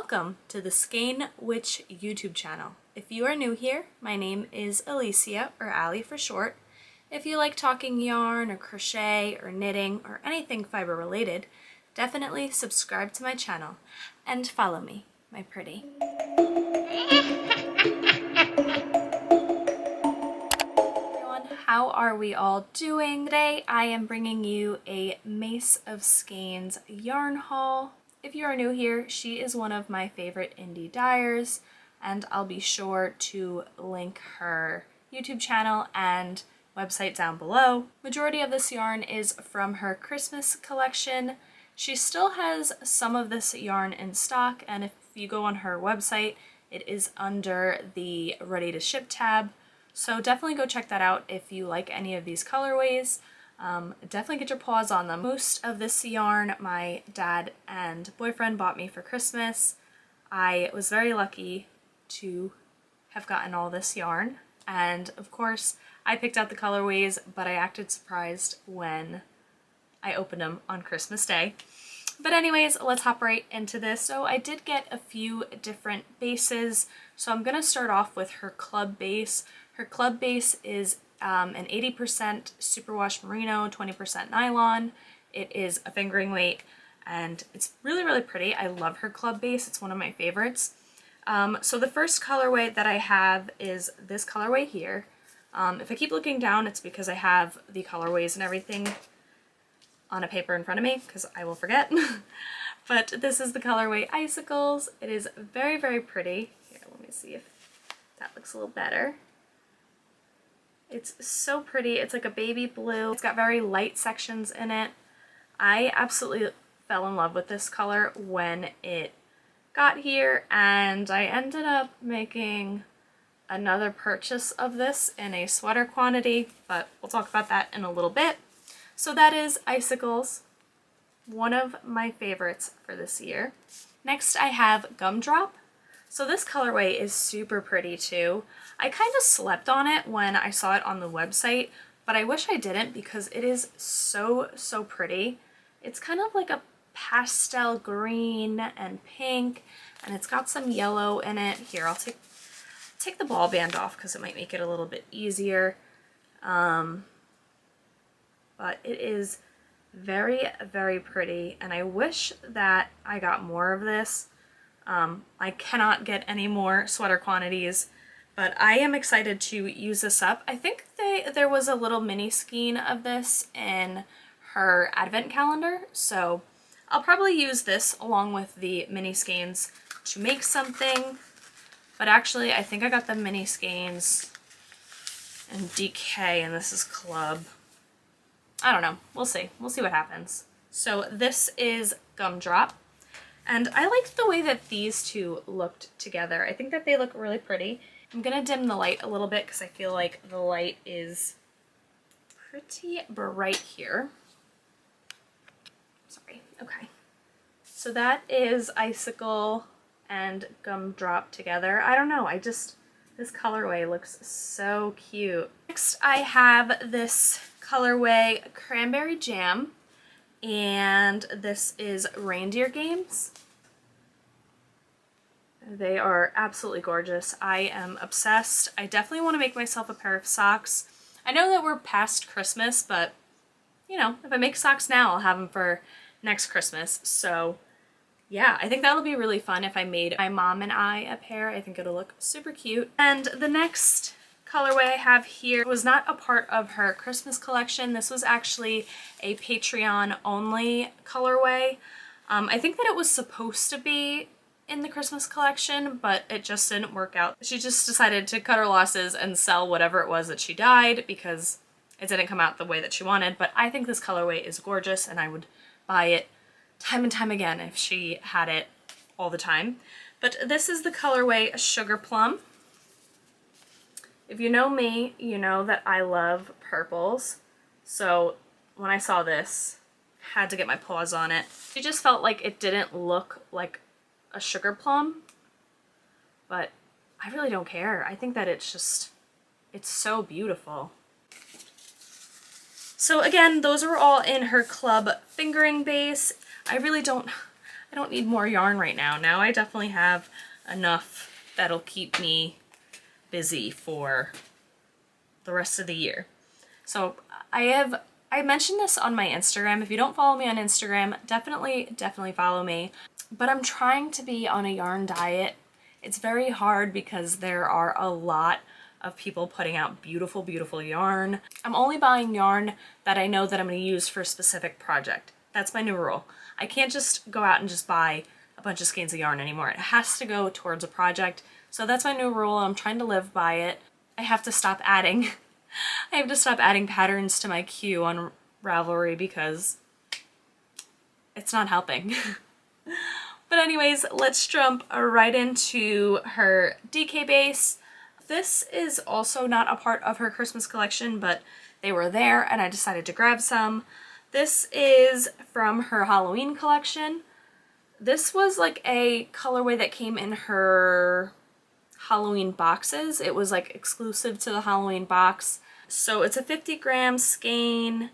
Welcome to the Skein Witch YouTube channel. If you are new here, my name is Alicia, or Ali for short. If you like talking yarn or crochet or knitting or anything fiber related, definitely subscribe to my channel and follow me, my pretty. Everyone, how are we all doing? Today I am bringing you a Mace of Skein's yarn haul. If you are new here, she is one of my favorite indie dyers, and I'll be sure to link her YouTube channel and website down below. Majority of this yarn is from her Christmas collection. She still has some of this yarn in stock, and if you go on her website, it is under the Ready to Ship tab. So definitely go check that out if you like any of these colorways. Definitely get your paws on them. Most of this yarn my dad and boyfriend bought me for Christmas. I was very lucky to have gotten all this yarn, and of course I picked out the colorways, but I acted surprised when I opened them on Christmas Day. But anyways, let's hop right into this. So I did get a few different bases, so I'm gonna start off with her club base. Her club base is an 80% superwash merino, 20% nylon. It is a fingering weight and it's really, really pretty. I love her club base. It's one of my favorites. So the first colorway that I have is this colorway here. If I keep looking down, it's because I have the colorways and everything on a paper in front of me because I will forget. But this is the colorway Icicles. It is very, very pretty. Here, let me see if that looks a little better. It's so pretty. It's like a baby blue. It's got very light sections in it. I absolutely fell in love with this color when it got here, and I ended up making another purchase of this in a sweater quantity, but we'll talk about that in a little bit. So that is Icicles, one of my favorites for this year. Next I have Gumdrop. So this colorway is super pretty too. I kind of slept on it when I saw it on the website, but I wish I didn't because it is so, so pretty. It's kind of like a pastel green and pink, and it's got some yellow in it. Here, I'll take the ball band off because it might make it a little bit easier. But it is very, very pretty, and I wish that I got more of this. I cannot get any more sweater quantities, but I am excited to use this up. I think there was a little mini skein of this in her advent calendar, so I'll probably use this along with the mini skeins to make something. But actually, I think I got the mini skeins in DK and this is Club. I don't know. We'll see. We'll see what happens. So this is Gumdrop. And I liked the way that these two looked together. I think that they look really pretty. I'm gonna dim the light a little bit because I feel like the light is pretty bright here. Sorry, okay. So that is Icicle and Gumdrop together. I don't know, this colorway looks so cute. Next I have this colorway Cranberry Jam, and this is Reindeer Games. They are absolutely gorgeous. I am obsessed. I definitely want to make myself a pair of socks. I know that we're past Christmas, but you know, if I make socks now, I'll have them for next Christmas. So yeah, I think that'll be really fun if I made my mom and I a pair. I think it'll look super cute. And the next colorway I have here was not a part of her Christmas collection. This was actually a Patreon only colorway. I think that it was supposed to be in the Christmas collection, but it just didn't work out. She just decided to cut her losses and sell whatever it was that she dyed because it didn't come out the way that she wanted. But I think this colorway is gorgeous and I would buy it time and time again if she had it all the time. But this is the colorway Sugar Plum. If you know me, you know that I love purples. So when I saw this, I had to get my paws on it. She just felt like it didn't look like a sugar plum, but I really don't care. I think that it's so beautiful. So again, those are all in her club fingering base. I don't need more yarn right now. Now I definitely have enough that'll keep me busy for the rest of the year. So I mentioned this on my Instagram. If you don't follow me on Instagram, definitely follow me. But I'm trying to be on a yarn diet. It's very hard because there are a lot of people putting out beautiful, beautiful yarn. I'm only buying yarn that I know that I'm going to use for a specific project. That's my new rule. I can't just go out and just buy a bunch of skeins of yarn anymore. It has to go towards a project. So that's my new rule. I'm trying to live by it. I have to stop adding patterns to my queue on Ravelry because it's not helping. But anyways, let's jump right into her DK base. This is also not a part of her Christmas collection, but they were there and I decided to grab some. This is from her Halloween collection. This was like a colorway that came in her Halloween boxes. It was like exclusive to the Halloween box. So it's a 50-gram skein,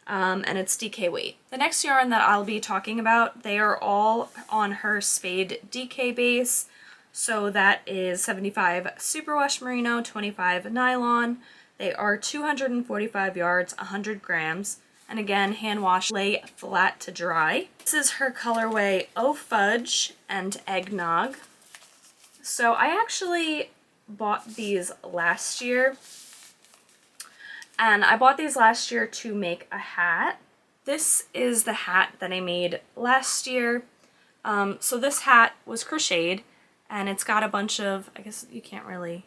and it's DK weight. The next yarn that I'll be talking about, they are all on her Spade DK base. So that is 75 superwash merino, 25 nylon. They are 245 yards, 100 grams. And again, hand wash, lay flat to dry. This is her colorway Oh Fudge and Eggnog. So I actually bought these last year. And I bought these last year to make a hat. This is the hat that I made last year. So this hat was crocheted and it's got a bunch of, I guess you can't really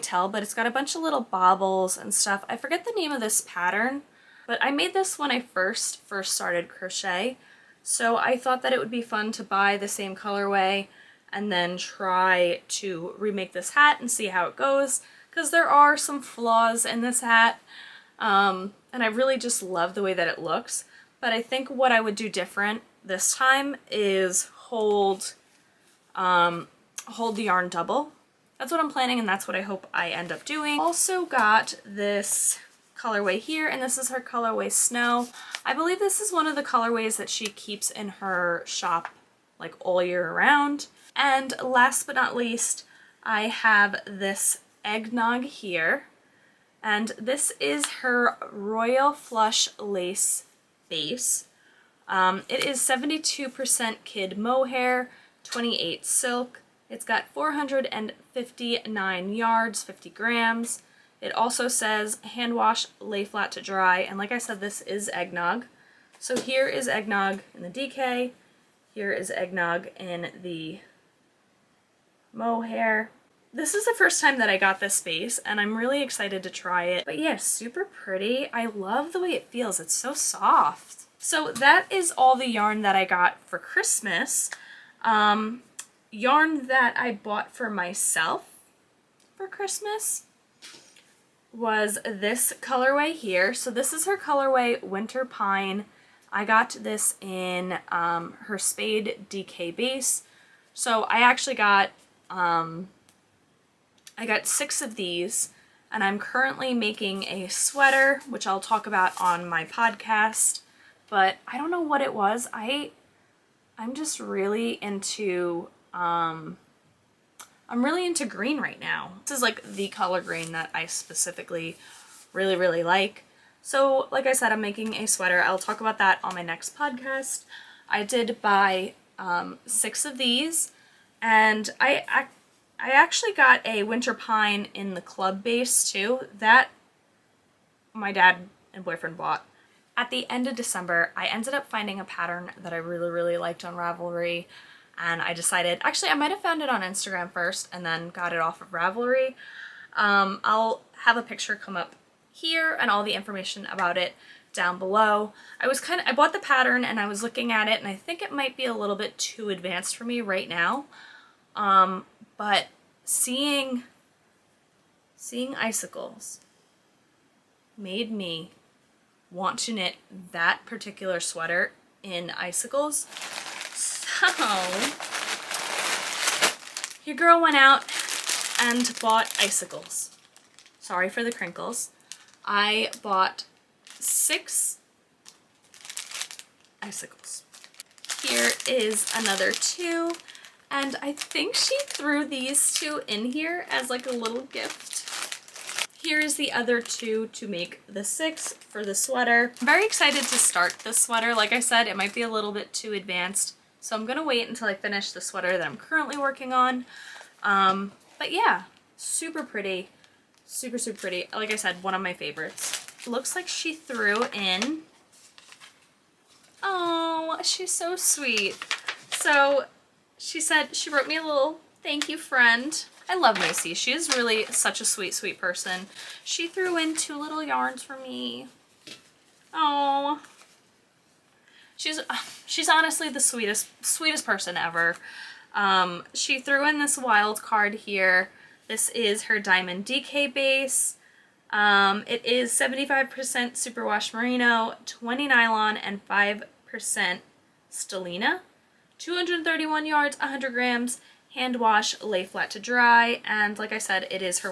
tell, but it's got a bunch of little baubles and stuff. I forget the name of this pattern, but I made this when I first started crochet. So I thought that it would be fun to buy the same colorway and then try to remake this hat and see how it goes. Because there are some flaws in this hat, and I really just love the way that it looks. But I think what I would do different this time is hold the yarn double. That's what I'm planning, and that's what I hope I end up doing. Also got this colorway here, and this is her colorway Snow. I believe this is one of the colorways that she keeps in her shop like all year round. And last but not least, I have this Eggnog here, and this is her Royal Flush Lace base. It is 72% kid mohair, 28 silk. It's got 459 yards, 50 grams. It also says hand wash, lay flat to dry, and like I said, this is Eggnog. So here is Eggnog in the DK, here is Eggnog in the mohair. This is the first time that I got this base, and I'm really excited to try it. But yeah, super pretty. I love the way it feels. It's so soft. So that is all the yarn that I got for Christmas. Yarn that I bought for myself for Christmas was this colorway here. So this is her colorway Winter Pine. I got this in her Spade DK base. So I actually got I got 6 of these, and I'm currently making a sweater, which I'll talk about on my podcast, but I don't know what it was. I'm just really into, I'm really into green right now. This is like the color green that I specifically really like. So like I said, I'm making a sweater. I'll talk about that on my next podcast. I did buy 6 of these, and I actually got a Winter Pine in the club base too. That my dad and boyfriend bought. At the end of December, I ended up finding a pattern that I really liked on Ravelry, and I decided, actually I might have found it on Instagram first and then got it off of Ravelry. I'll have a picture come up here and all the information about it down below. I bought the pattern and I was looking at it, and I think it might be a little bit too advanced for me right now. But seeing icicles made me want to knit that particular sweater in icicles. So your girl went out and bought icicles. Sorry for the crinkles. I bought 6 icicles. Here is another 2, and I think she threw these 2 in here as like a little gift. Here is the other 2 to make the 6 for the sweater. I'm very excited to start this sweater. Like I said, it might be a little bit too advanced, so I'm gonna wait until I finish the sweater that I'm currently working on. But yeah, super pretty, super pretty. Like I said, one of my favorites. Looks like she threw in, oh, she's so sweet. So she said, she wrote me a little thank you, friend. I love Macy. She is really such a sweet person. She threw in 2 little yarns for me. Oh, she's honestly the sweetest person ever. She threw in this wild card here. This is her Diamond DK base. It is 75% superwash merino, 20 nylon, and 5% stellina. 231 yards, 100 grams, hand wash, lay flat to dry, and like I said, it is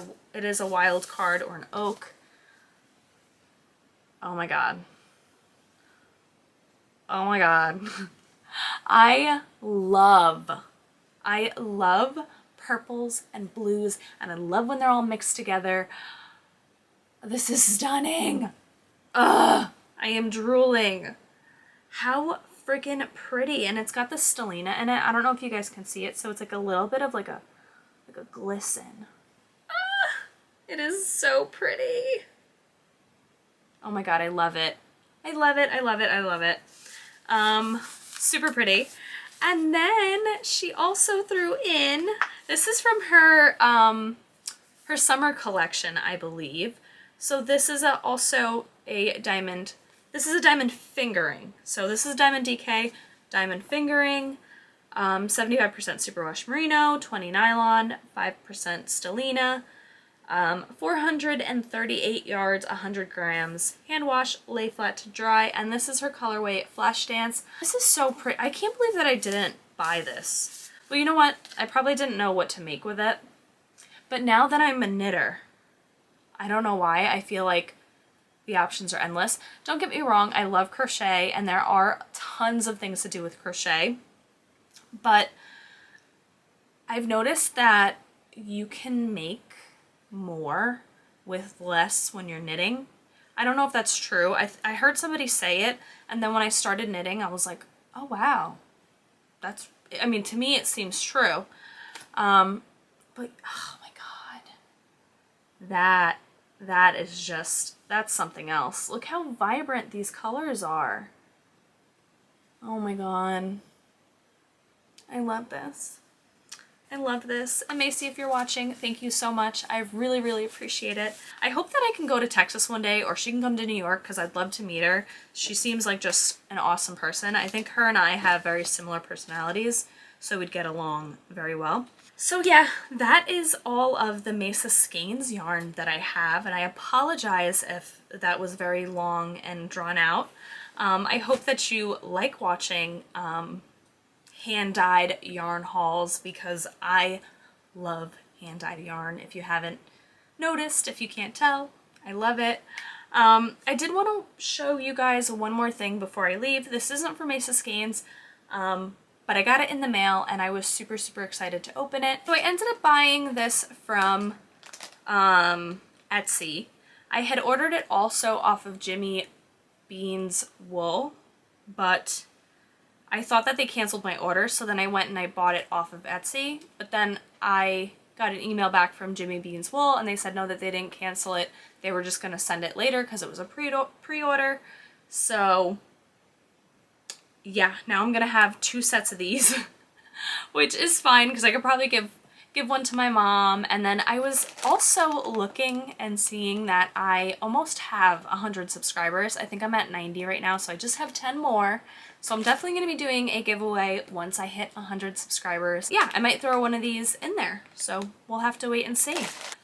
a wild card or an oak. Oh my god. Oh my god. I love purples and blues, and I love when they're all mixed together. This is stunning. Ugh, I am drooling. How freaking pretty. And it's got the stellina in it. I don't know if you guys can see it, so it's like a little bit of like a glisten. Ah, it is so pretty. Oh my god, I love it. I love it, I love it, I love it. Super pretty. And then she also threw in, this is from her her summer collection, I believe. So this is also a diamond, this is a diamond fingering. So this is diamond DK, diamond fingering, 75% superwash merino, 20 nylon, 5% stellina, 438 yards, 100 grams, hand wash, lay flat to dry, and this is her colorway Flash Dance. This is so pretty. I can't believe that I didn't buy this. Well, you know what? I probably didn't know what to make with it, but now that I'm a knitter, I don't know why, I feel like the options are endless. Don't get me wrong, I love crochet, and there are tons of things to do with crochet, but I've noticed that you can make more with less when you're knitting. I don't know if that's true. I heard somebody say it, and then when I started knitting, I was like, oh wow, that's, I mean, to me it seems true. But oh my god, that is just, that's something else. Look how vibrant these colors are. Oh my god, I love this. I love this. And Macy, if you're watching, thank you so much. I really, really appreciate it. I hope that I can go to Texas one day, or she can come to New York, because I'd love to meet her. She seems like just an awesome person. I think her and I have very similar personalities, so we'd get along very well. So yeah, that is all of the Mace of Skeins yarn that I have, and I apologize if that was very long and drawn out. I hope that you like watching hand-dyed yarn hauls, because I love hand-dyed yarn. If you haven't noticed, if you can't tell, I love it. I did want to show you guys one more thing before I leave. This isn't for Mace of Skeins, but I got it in the mail and I was super excited to open it. So I ended up buying this from Etsy. I had ordered it also off of Jimmy Bean's Wool, but I thought that they canceled my order, so then I went and I bought it off of Etsy, but then I got an email back from Jimmy Bean's Wool and they said no, that they didn't cancel it. They were just going to send it later because it was a pre-order. So yeah, now I'm going to have 2 sets of these, which is fine because I could probably give one to my mom. And then I was also looking and seeing that I almost have 100 subscribers. I think I'm at 90 right now, so I just have 10 more. So I'm definitely going to be doing a giveaway once I hit 100 subscribers. Yeah, I might throw one of these in there, so we'll have to wait and see.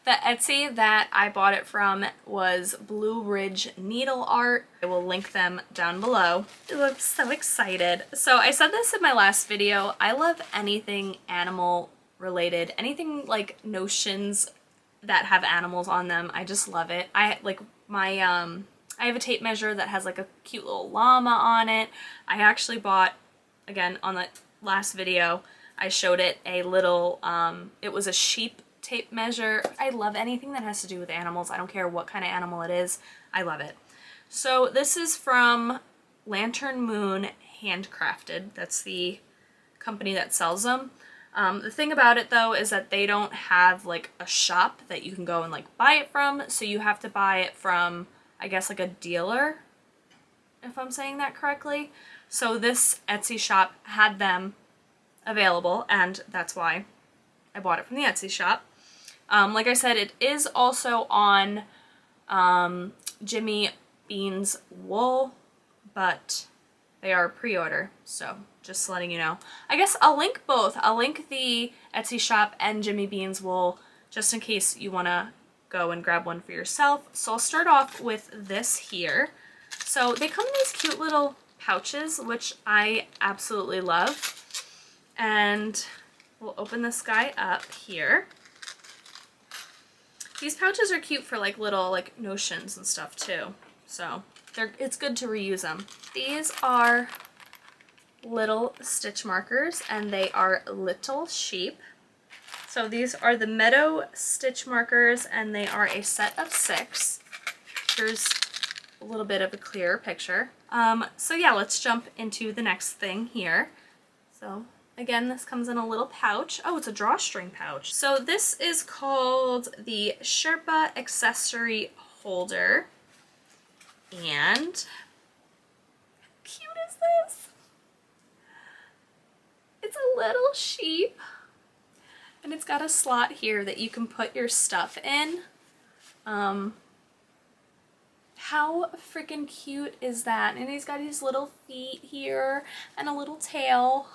The Etsy that I bought it from was Blue Ridge Needle Art. I will link them down below. I'm so excited. So I said this in my last video, I love anything animal related, anything like notions that have animals on them. I just love it. I like my I have a tape measure that has like a cute little llama on it. I actually bought again, on the last video, I showed it a little, it was a sheep tape measure. I love anything that has to do with animals. I don't care what kind of animal it is. I love it. So this is from Lantern Moon Handcrafted. That's the company that sells them. The thing about it though is that they don't have like a shop that you can go and like buy it from, so you have to buy it from, I guess, like a dealer, if I'm saying that correctly. So this Etsy shop had them available, and that's why I bought it from the Etsy shop. Like I said, it is also on Jimmy Bean's wool, but they are pre-order, so just letting you know. I guess I'll link both. I'll link the Etsy shop and Jimmy Bean's wool just in case you want to go and grab one for yourself. So I'll start off with this here. So they come in these cute little pouches, which I absolutely love. And we'll open this guy up here. These pouches are cute for like little like notions and stuff too. So it's good to reuse them. These are little stitch markers, and they are little sheep. So these are the Meadow stitch markers, and they are a set of 6. Here's a little bit of a clearer picture. So yeah, let's jump into the next thing here. So again, this comes in a little pouch. Oh, it's a drawstring pouch. So this is called the Sherpa Accessory Holder. And how cute is this? It's a little sheep, and it's got a slot here that you can put your stuff in. How freaking cute is that? And he's got his little feet here and a little tail.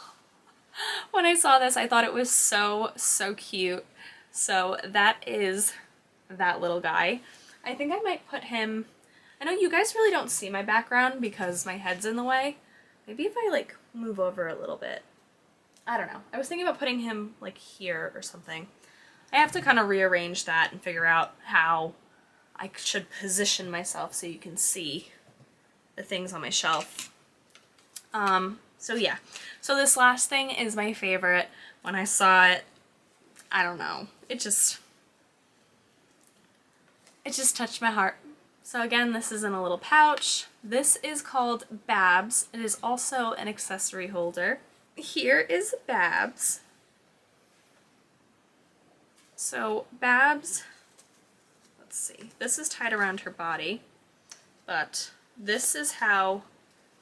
When I saw this, I thought it was so, so cute. So that is that little guy. I think I might put him, I know you guys really don't see my background because my head's in the way. Maybe if I like move over a little bit. I don't know. I was thinking about putting him like here or something. I have to kind of rearrange that and figure out how I should position myself so you can see the things on my shelf. So yeah. So this last thing is my favorite. When I saw it, I don't know. It just touched my heart. So again, this is in a little pouch. This is called Babs. It is also an accessory holder. Here is Babs. So Babs, let's see, this is tied around her body, but this is how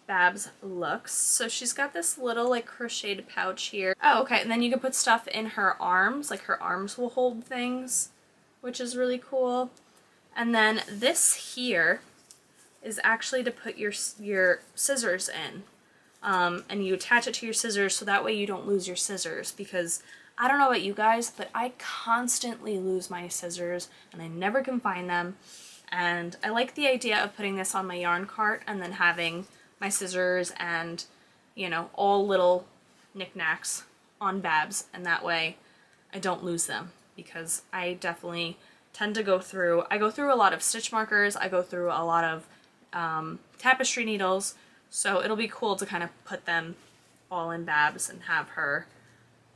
Babs looks. So she's got this little like crocheted pouch here. Oh, okay, and then you can put stuff in her arms, like her arms will hold things, which is really cool. And then this here is actually to put your scissors in. And you attach it to your scissors so that way you don't lose your scissors, because I don't know about you guys, but I constantly lose my scissors and I never can find them. And I like the idea of putting this on my yarn cart and then having my scissors and, you know, all little knickknacks on Babs, and that way I don't lose them, because I definitely tend to go through a lot of stitch markers, I go through a lot of tapestry needles, so it'll be cool to kind of put them all in Babs and have her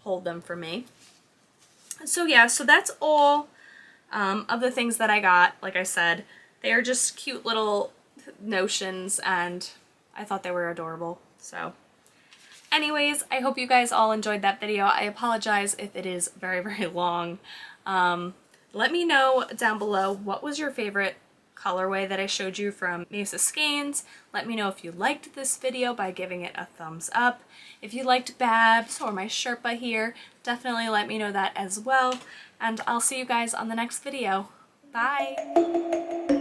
hold them for me. So yeah, so that's all of the things that I got. Like I said, they are just cute little notions, and I thought they were adorable. So anyways, I hope you guys all enjoyed that video. I apologize if it is very, very long. Let me know down below, what was your favorite colorway that I showed you from Mace of Skeins. Let me know if you liked this video by giving it a thumbs up. If you liked Babs or my Sherpa here, definitely let me know that as well. And I'll see you guys on the next video. Bye!